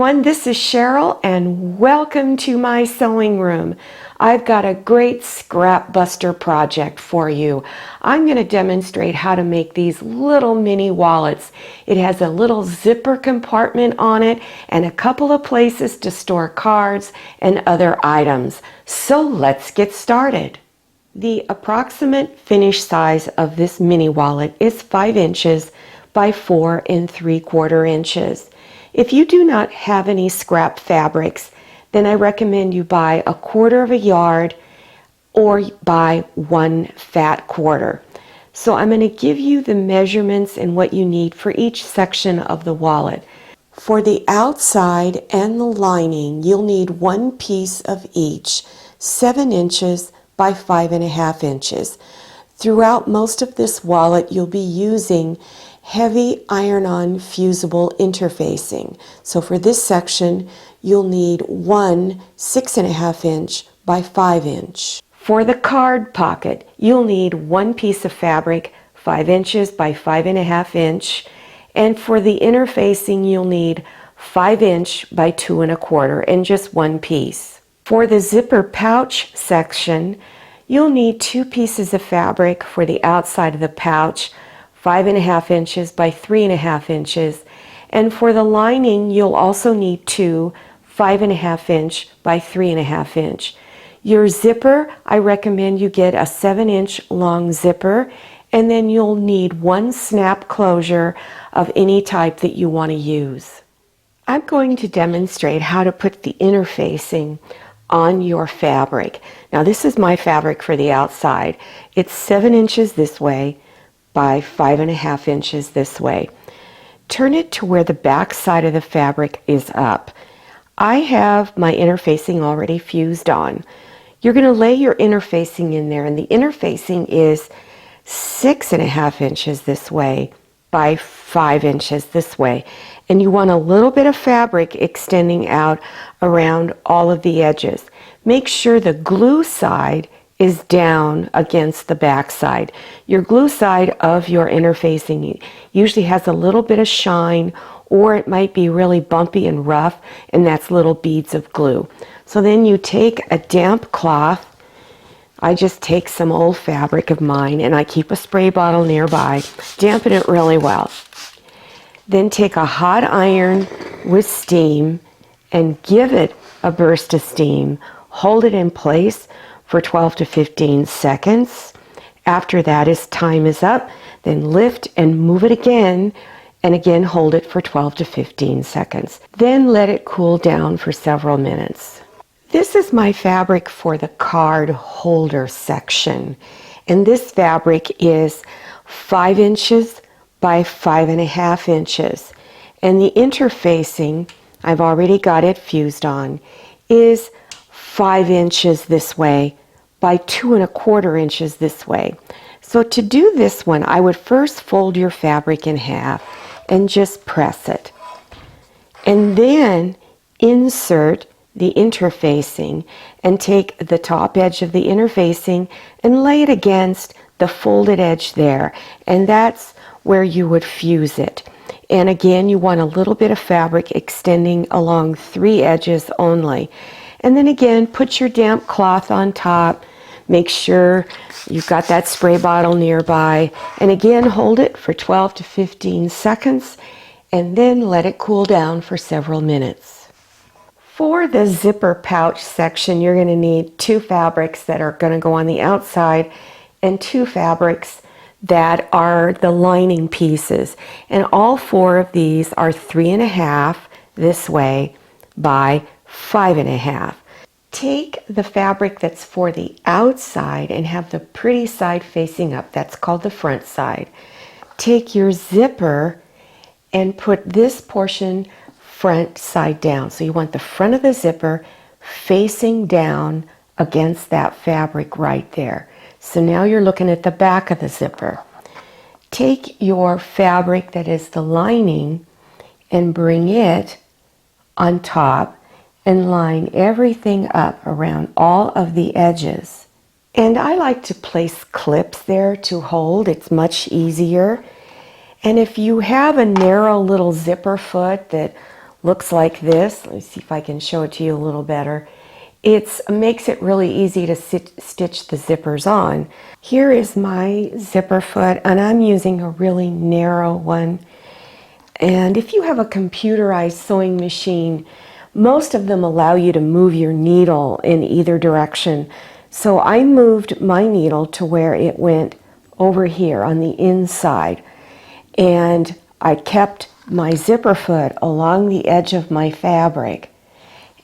everyone, this is Cheryl and welcome to my sewing room. I've got a great scrap buster project for you. I'm going to demonstrate how to make these little mini wallets. It has a little zipper compartment on it and a couple of places to store cards and other items. So let's get started. The approximate finished size of this mini wallet is 5 inches by 4 3/4 inches. If you do not have any scrap fabrics, then I recommend you buy 1/4 yard or buy 1 fat quarter. So I'm going to give you the measurements and what you need for each section of the wallet. For the outside and the lining, you'll need 1 piece of each, 7 inches by 5.5 inches. Throughout most of this wallet, you'll be using heavy iron-on fusible interfacing. So for this section, you'll need 1 6.5 inch by 5 inch. For the card pocket, you'll need 1 piece of fabric, 5 inches by 5.5 inch. And for the interfacing, you'll need 5 inch by 2 1/4 and just 1 piece. For the zipper pouch section, you'll need 2 pieces of fabric for the outside of the pouch, 5.5 inches by 3.5 inches. And for the lining, you'll also need 2 5.5 inch by 3.5 inch. Your zipper, I recommend you get a 7-inch long zipper, and then you'll need 1 snap closure of any type that you want to use. I'm going to demonstrate how to put the interfacing on your fabric. Now this is my fabric for the outside. It's 7 inches this way by 5.5 inches this way. Turn it to where the back side of the fabric is up. I have my interfacing already fused on. You're going to lay your interfacing in there, and the interfacing is 6.5 inches this way by 5 inches this way. And you want a little bit of fabric extending out around all of the edges. Make sure the glue side is down against the back side. Your glue side of your interfacing usually has a little bit of shine, or it might be really bumpy and rough, and that's little beads of glue. So then you take a damp cloth. I just take some old fabric of mine and I keep a spray bottle nearby, dampen it really well. Then take a hot iron with steam and give it a burst of steam. Hold it in place for 12 to 15 seconds. After that, as time is up, then lift and move it again, and again hold it for 12 to 15 seconds. Then let it cool down for several minutes. This is my fabric for the card holder section, and this fabric is 5 inches by 5.5 inches, and the interfacing, I've already got it fused on, is 5 inches this way by 2 1/4 inches this way. So to do this one, I would first fold your fabric in half and just press it. And then insert the interfacing and take the top edge of the interfacing and lay it against the folded edge there. And that's where you would fuse it. And again, you want a little bit of fabric extending along 3 edges only. And then again, put your damp cloth on top. Make sure you've got that spray bottle nearby. And again, hold it for 12 to 15 seconds and then let it cool down for several minutes. For the zipper pouch section, you're going to need 2 fabrics that are going to go on the outside and 2 fabrics that are the lining pieces. And all 4 of these are 3.5 this way by 5.5. Take the fabric that's for the outside and have the pretty side facing up. That's called the front side. Take your zipper and put this portion front side down. So you want the front of the zipper facing down against that fabric right there. So now you're looking at the back of the zipper. Take your fabric that is the lining and bring it on top and line everything up around all of the edges. And I like to place clips there to hold. It's much easier. And if you have a narrow little zipper foot that looks like this. Let me see if I can show it to you a little better. It makes it really easy to stitch the zippers on. Here is my zipper foot, and I'm using a really narrow one. And if you have a computerized sewing machine, most of them allow you to move your needle in either direction. So I moved my needle to where it went over here on the inside. And I kept my zipper foot along the edge of my fabric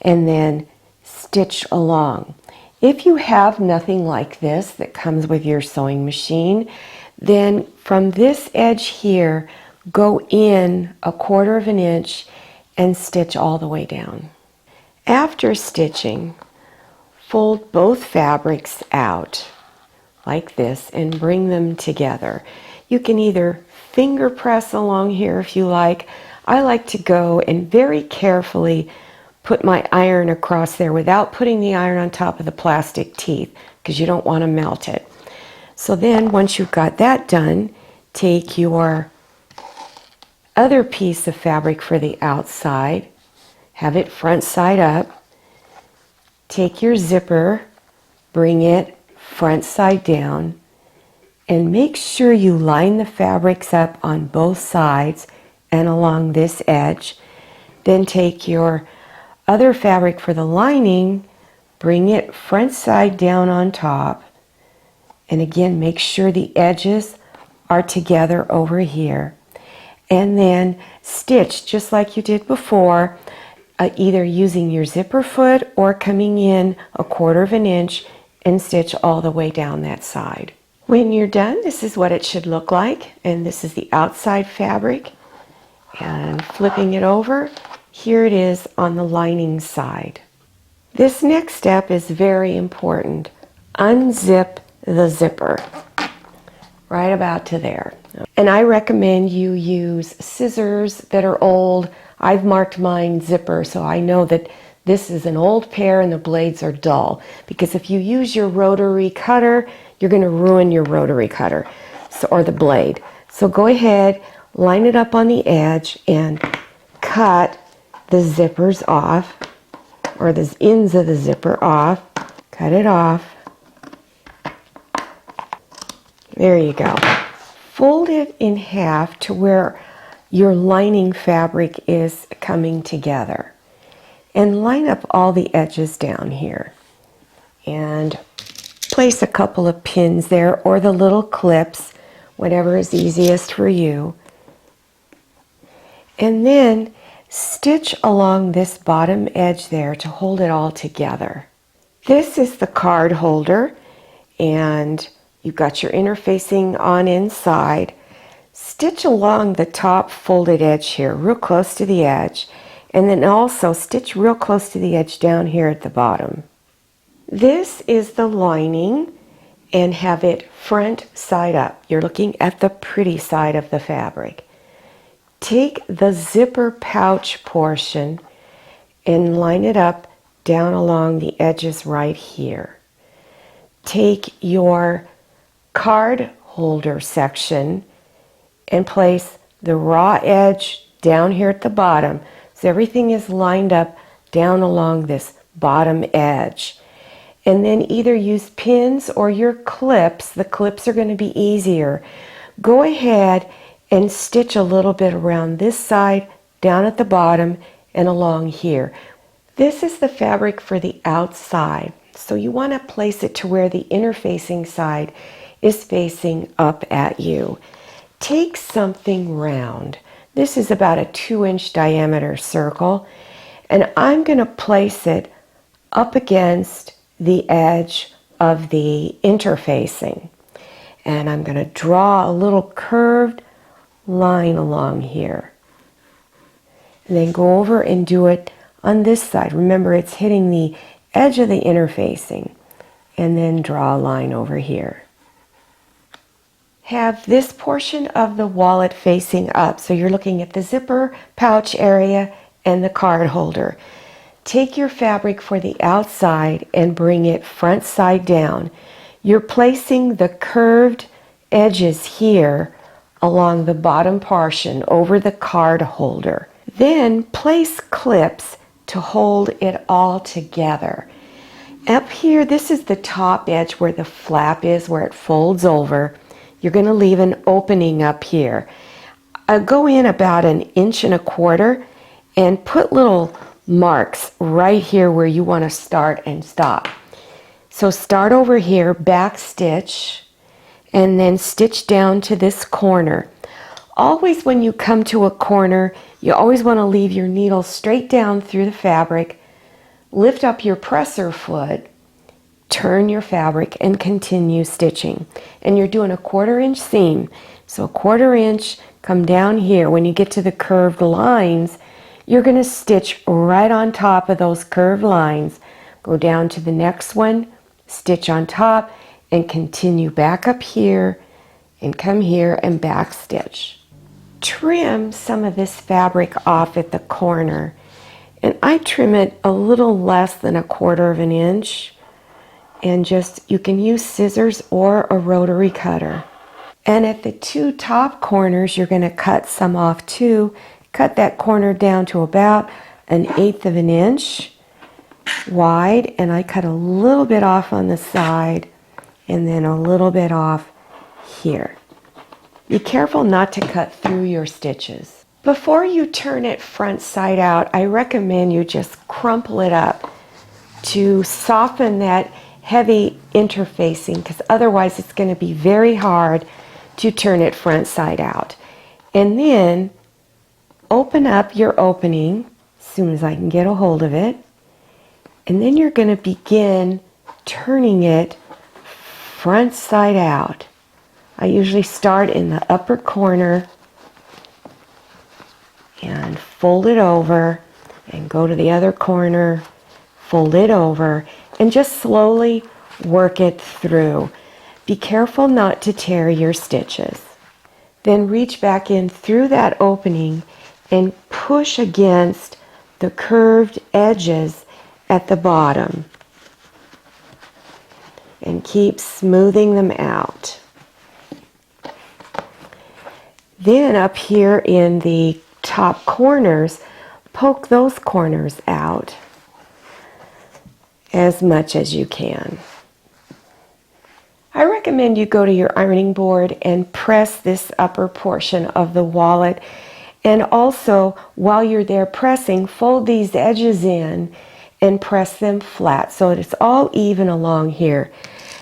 and then stitch along. If you have nothing like this that comes with your sewing machine, then from this edge here, go in 1/4 of an inch and stitch all the way down. After stitching, fold both fabrics out like this and bring them together. You can either finger press along here if you like. I like to go and very carefully put my iron across there without putting the iron on top of the plastic teeth because you don't want to melt it. So then once you've got that done, take your other piece of fabric for the outside, have it front side up, take your zipper, bring it front side down, and make sure you line the fabrics up on both sides and along this edge. Then take your other fabric for the lining, bring it front side down on top, and again make sure the edges are together over here. And then stitch just like you did before, either using your zipper foot or coming in 1/4 of an inch and stitch all the way down that side. When you're done, this is what it should look like, and this is the outside fabric. And flipping it over, here it is on the lining side. This next step is very important. Unzip the zipper right about to there. And I recommend you use scissors that are old. I've marked mine zipper, so I know that this is an old pair and the blades are dull. Because if you use your rotary cutter, you're going to ruin your rotary cutter or the blade. So go ahead, line it up on the edge and cut the zippers off, or the ends of the zipper off. Cut it off. There you go. Fold it in half to where your lining fabric is coming together. And line up all the edges down here. And place a couple of pins there or the little clips, whatever is easiest for you. And then stitch along this bottom edge there to hold it all together. This is the card holder, and you've got your interfacing on inside. Stitch along the top folded edge here, real close to the edge, and then also stitch real close to the edge down here at the bottom. This is the lining, and have it front side up. You're looking at the pretty side of the fabric. Take the zipper pouch portion and line it up down along the edges right here. Take your card holder section and place the raw edge down here at the bottom, so everything is lined up down along this bottom edge. And then either use pins or your clips. The clips are going to be easier. Go ahead and stitch a little bit around this side, down at the bottom, and along here. This is the fabric for the outside, so you want to place it to where the interfacing side is facing up at you. Take something round. This is about a 2-inch diameter circle, and I'm going to place it up against the edge of the interfacing. And I'm going to draw a little curved line along here. And then go over and do it on this side. Remember, it's hitting the edge of the interfacing. And then draw a line over here. Have this portion of the wallet facing up. So you're looking at the zipper pouch area and the card holder. Take your fabric for the outside and bring it front side down. You're placing the curved edges here along the bottom portion over the card holder. Then place clips to hold it all together. Up here, this is the top edge where the flap is, where it folds over. You're going to leave an opening up here. Go in about 1.25 inches and put little marks right here where you want to start and stop. So start over here, back stitch, and then stitch down to this corner. Always when you come to a corner, you always want to leave your needle straight down through the fabric, lift up your presser foot, turn your fabric, and continue stitching. And you're doing a 1/4 inch seam. So 1/4 inch, come down here. When you get to the curved lines, you're going to stitch right on top of those curved lines. Go down to the next one, stitch on top, and continue back up here, and come here and back stitch. Trim some of this fabric off at the corner. And I trim it a little less than 1/4 inch. And just, you can use scissors or a rotary cutter. And at the 2 top corners, you're going to cut some off too. Cut that corner down to about 1/8 inch wide. And I cut a little bit off on the side and then a little bit off here. Be careful not to cut through your stitches. Before you turn it front side out, I recommend you just crumple it up to soften that heavy interfacing, because otherwise it's going to be very hard to turn it front side out. And then open up your opening as soon as I can get a hold of it. And then you're going to begin turning it front side out. I usually start in the upper corner and fold it over and go to the other corner, fold it over, and just slowly work it through. Be careful not to tear your stitches. Then reach back in through that opening and push against the curved edges at the bottom. And keep smoothing them out. Then up here in the top corners, poke those corners out as much as you can. I recommend you go to your ironing board and press this upper portion of the wallet, and also while you're there pressing, fold these edges in and press them flat so that it's all even along here.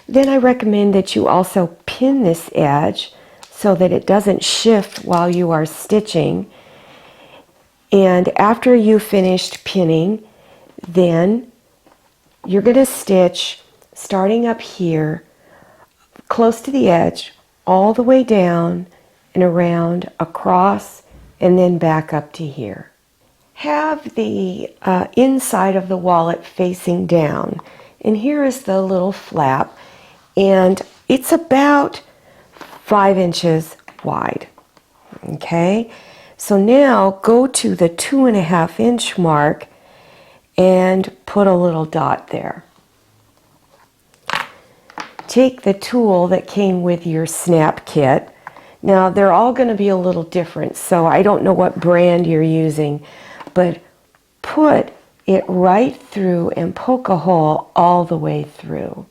Then I recommend that you also pin this edge so that it doesn't shift while you are stitching. And after you finished pinning, then you're going to stitch starting up here close to the edge, all the way down and around, across, and then back up to here. Have the inside of the wallet facing down. And here is the little flap, and it's about 5 inches wide. Okay, so now go to the 2.5 inch mark and put a little dot there. Take the tool that came with your snap kit. Now they're all going to be a little different, so I don't know what brand you're using, but put it right through and poke a hole all the way through.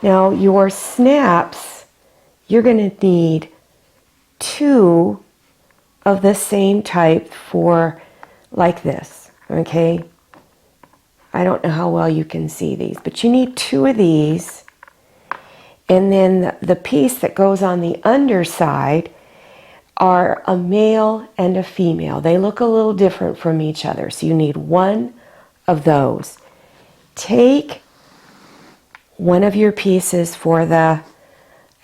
Now your snaps, you're going to need 2 of the same type for like this, okay? I don't know how well you can see these, but you need 2 of these. And then the piece that goes on the underside are a male and a female. They look a little different from each other, so you need 1 of those. Take one of your pieces for the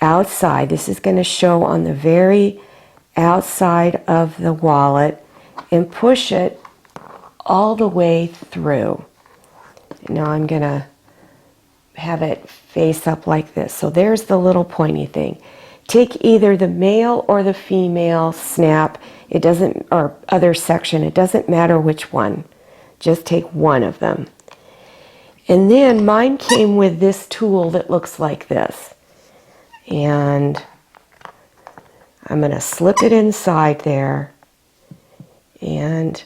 outside. This is going to show on the very outside of the wallet, and push it all the way through. Now I'm going to have it face up like this. So there's the little pointy thing. Take either the male or the female snap. It doesn't, or other section. It doesn't matter which one. Just take 1 of them. And then mine came with this tool that looks like this. And I'm going to slip it inside there and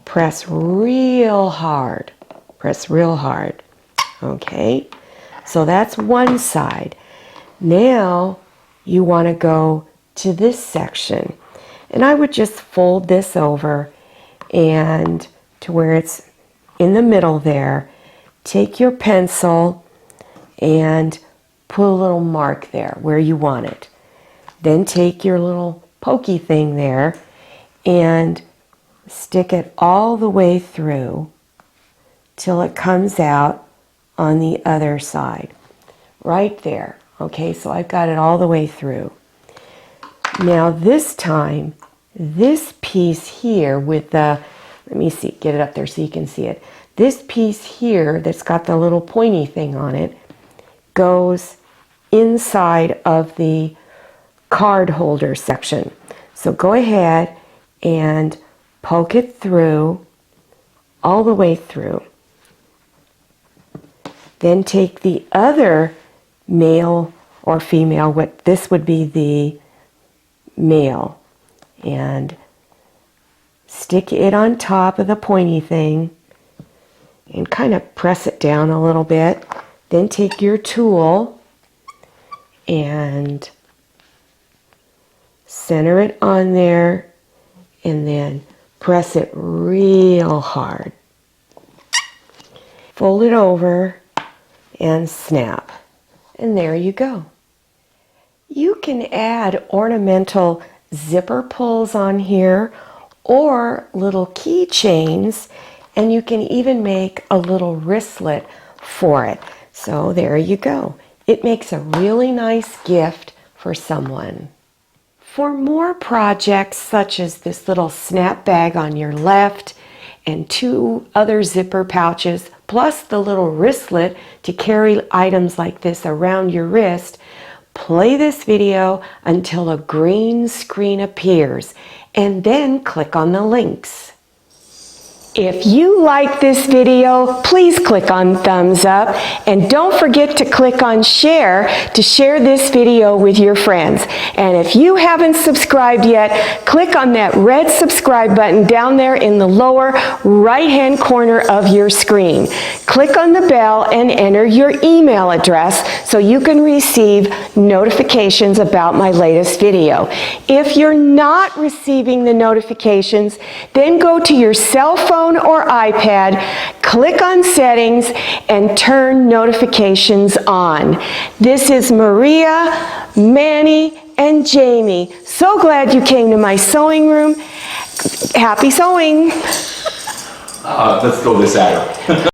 press real hard. Press real hard. Okay, so that's one side. Now you want to go to this section. And I would just fold this over and to where it's in the middle there. Take your pencil and put a little mark there where you want it. Then take your little pokey thing there and stick it all the way through till it comes out on the other side. Right there. Okay, so I've got it all the way through. Now this time, this piece here with the, let me see, get it up there so you can see it. This piece here that's got the little pointy thing on it goes inside of the card holder section. So go ahead and poke it through, all the way through. Then take the other male or female, what this would be the male, and stick it on top of the pointy thing and kind of press it down a little bit. Then take your tool and center it on there and then press it real hard. Fold it over and snap. And there you go. You can add ornamental zipper pulls on here or little keychains, and you can even make a little wristlet for it. So there you go. It makes a really nice gift for someone. For more projects such as this little snap bag on your left and 2 other zipper pouches, plus the little wristlet to carry items like this around your wrist, play this video until a green screen appears and then click on the links. If you like this video, please click on thumbs up and don't forget to click on share to share this video with your friends. And if you haven't subscribed yet, click on that red subscribe button down there in the lower right-hand corner of your screen. Click on the bell and enter your email address so you can receive notifications about my latest video. If you're not receiving the notifications, then go to your cell phone or iPad, click on settings, and turn notifications on. This is Maria, Manny, and Jamie. So glad you came to my sewing room. Happy sewing. Let's go this out.